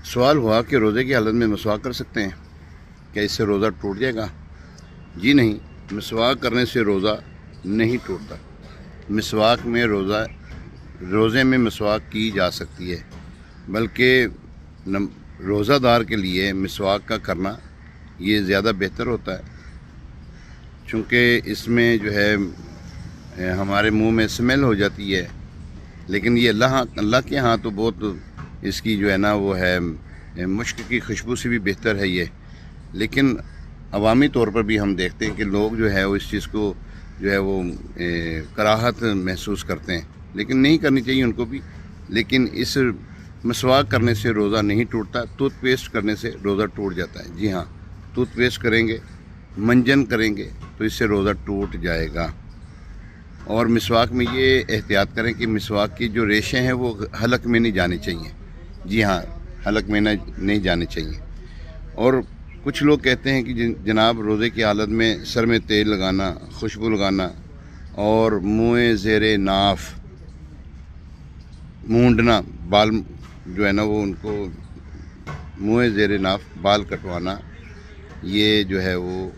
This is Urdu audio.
سوال ہوا کہ روزے کی حالت میں مسواک کر سکتے ہیں، کیا اس سے روزہ ٹوٹ جائے گا؟ جی نہیں، مسواک کرنے سے روزہ نہیں ٹوٹتا۔ روزے میں مسواک کی جا سکتی ہے، بلکہ روزہ دار کے لیے مسواک کا کرنا یہ زیادہ بہتر ہوتا ہے، چونکہ اس میں جو ہے ہمارے منہ میں اسمیل ہو جاتی ہے، لیکن یہ اللہ کے ہاں تو بہت اس کی جو ہے نا وہ ہے مشک کی خوشبو سے بھی بہتر ہے یہ۔ لیکن عوامی طور پر بھی ہم دیکھتے ہیں کہ لوگ جو ہے وہ اس چیز کو جو ہے وہ کراہت محسوس کرتے ہیں، لیکن نہیں کرنی چاہیے ان کو بھی۔ لیکن اس مسواک کرنے سے روزہ نہیں ٹوٹتا، ٹوتھ پیسٹ کرنے سے روزہ ٹوٹ جاتا ہے۔ جی ہاں، ٹوتھ پیسٹ کریں گے، منجن کریں گے تو اس سے روزہ ٹوٹ جائے گا۔ اور مسواک میں یہ احتیاط کریں کہ مسواک کی جو ریشیں ہیں وہ حلق میں نہیں جانی چاہیے۔ جی ہاں، حلق میں نہیں جانی چاہیے۔ اور کچھ لوگ کہتے ہیں کہ جناب روزے کی حالت میں سر میں تیل لگانا، خوشبو لگانا اور منہ زیر ناف مونڈنا، بال جو ہے نا وہ ان کو منہ زیر ناف بال کٹوانا، یہ جو ہے وہ